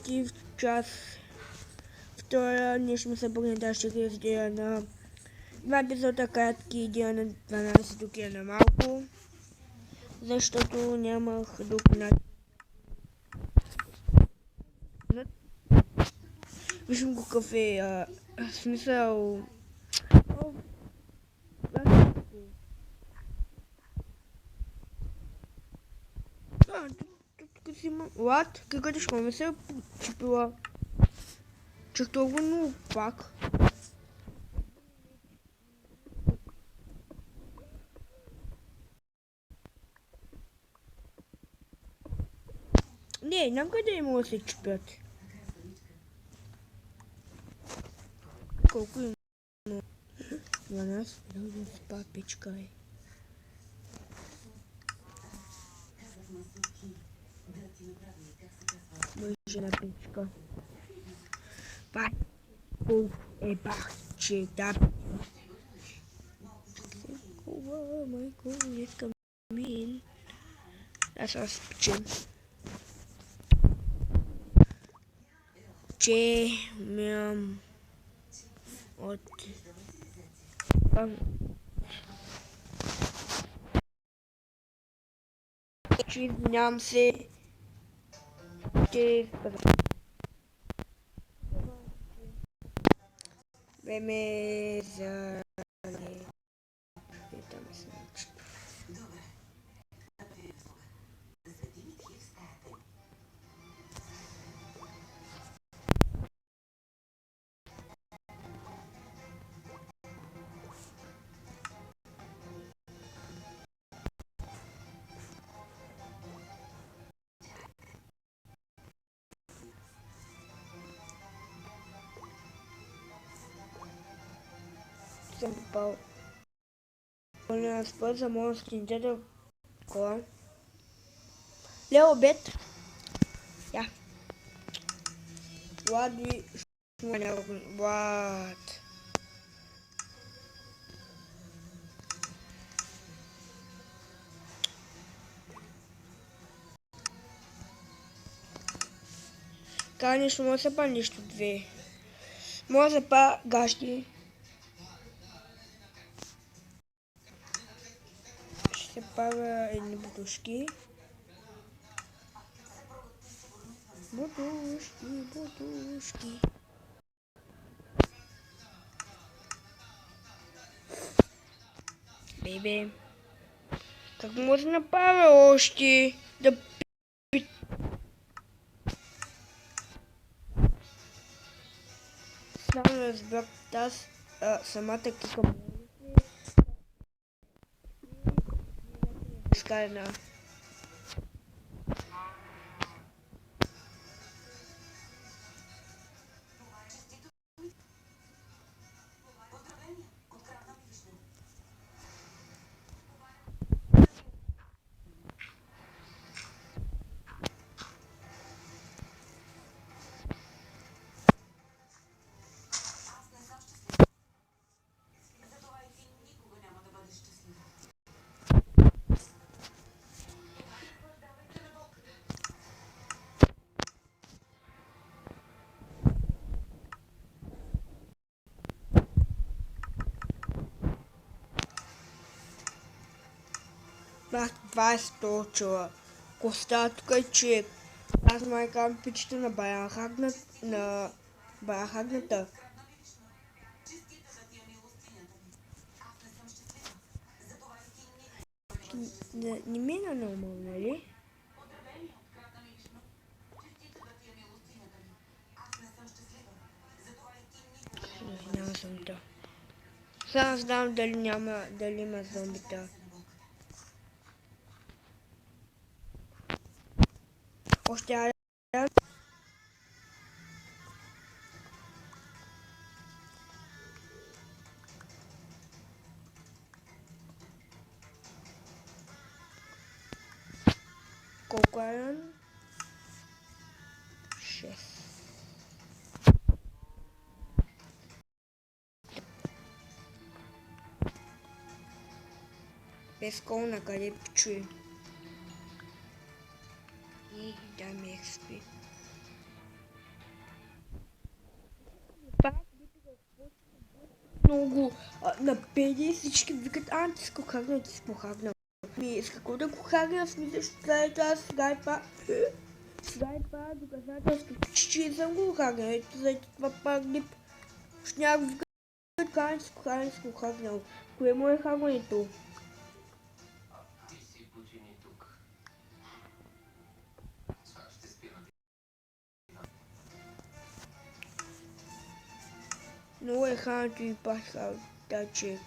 Ти в час втора ние ще се погнем да ще ги разделя на два епизода кратки и дела на 12 тук е на малко, защото нямах друг начин. Виждам го кафе, смисъл... Тук си има... What? Какъде ще ме се чипила? Чак толкова много пак. Не, нам къде има да се чипят. Колко има? 12, да си папичка е. Мъжена пичка. Папо е бахче, да. Майко, не искам мин. Аз разпичам. Че мям от... Извинявам се, че време за... Съм попал на спът за моят скинте да кола. Лео обед. Я. Влади Влад. Конечно, може да па нищо две. Може да па гащи. Ще пара едни бутушки. Бутушки. Бебе. Как може да направя още? Да пи... Само разбрах тази самата кика. Изкарана. Бах 20 точила. Коста тук е човек. Аз май казвам пичето на Баяхагната. Не мина нормално, нали? Няма зомбита. Сега знам дали има зомбита. Още аля. Колко е? 6. Без кол на къде чуе. И да ме експи. много напеди, всички викат, ти си кохагнал, ти си похагнал. С какво да кохагнал, в смисъл, ще кажа, аз сега е това доказателство, че съм го кохагнал. Ето за това пак лип. Ще някак викат, кай си кохагнал. Кое му е хагането? Много е хането и паха тачек,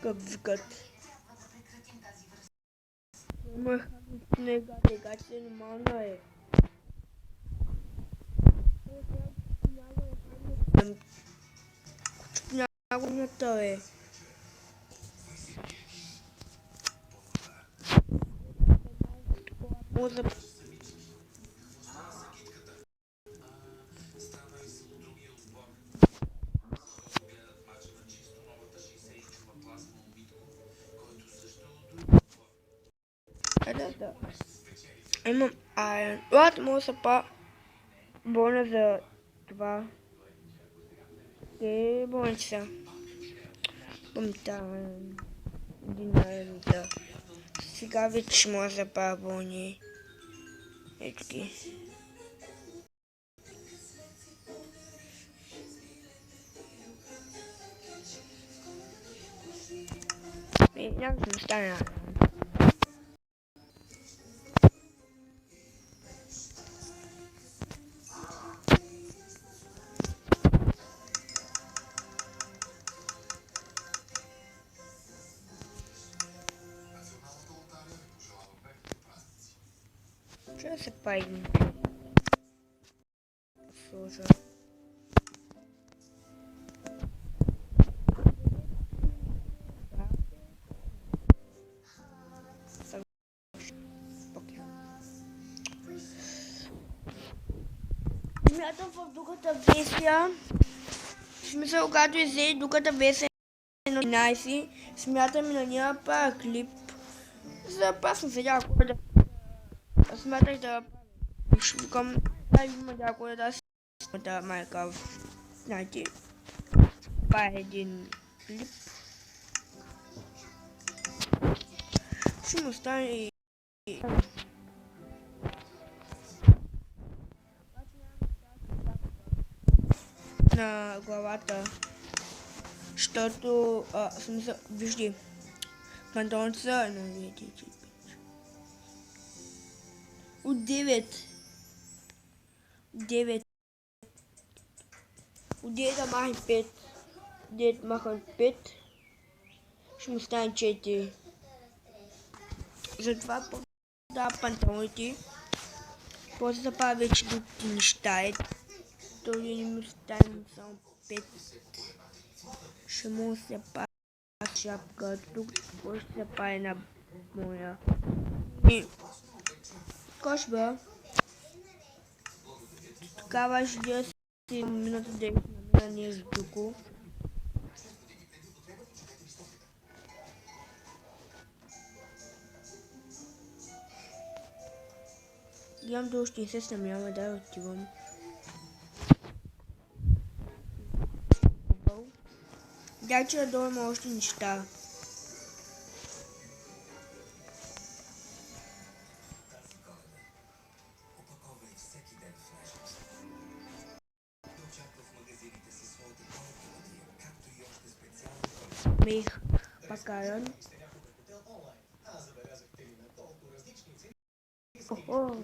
как викат. Много е хането, не е гати, е нормално е. Няколната е. Може да... Да. Имам айрон. Ладно, може да са по-болна за това. Болница. Помтавам. Един да. Сега вече може да по-болни. Етки. Някак не стане. Ще се пайдем. Сложа. Смятам в другата версия. В смисъл, когато излезе другата версия 11, смятам и на нея пара клип. За опасно сега, ако да... Смятах да... Ще викам... има някой да да майка в... Знаете... Това е един клип. Ще му стане и... на главата. Защото... смисъл... Вижди. Пантонца... От 9. От 9 да махам 5. 9 махам 5. Ще му стане 4. Затова да панталоните. После да правя вече другите неща. То не ми стане само 5. Ще му се прави шапка. Тук после ще се прави на моя. И кошба. Тогава ще дия си минута да намеря нещо друго. Гледам да още не се снамява, да отивам. Дай, че надолу има още неща. Мих пакаран. Охо.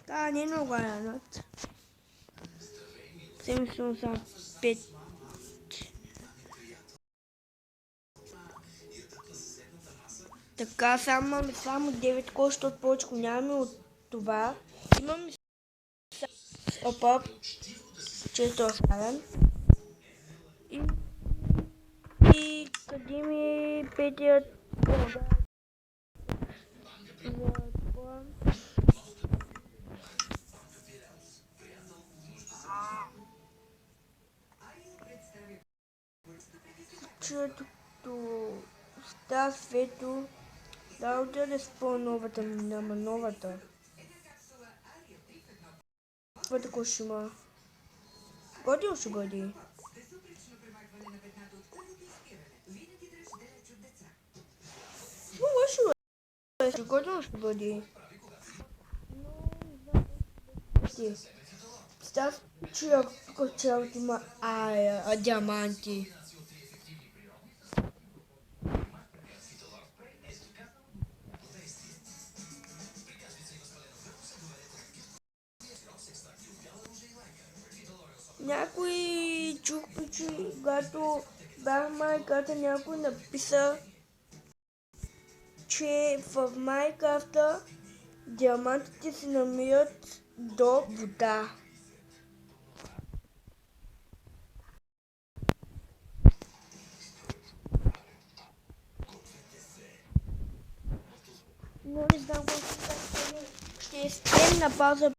Да, не много ранът. 785. Така, само 9 кошта, от повече нямаме от това. Имаме опа, често оставям. И къде ми е петият Да, Свето. Да, отиде с по-новата, няма новата. Това тако ще има. Годи ли ще годи? Лошо е. Ще годи ли ще годи? Став чуя кочалки има диаманти. Някой чух, когато бях Майнкрафта, някой написа, че в Майнкрафта диамантите се намират до вода. Но не знам какво ще спрем на пауза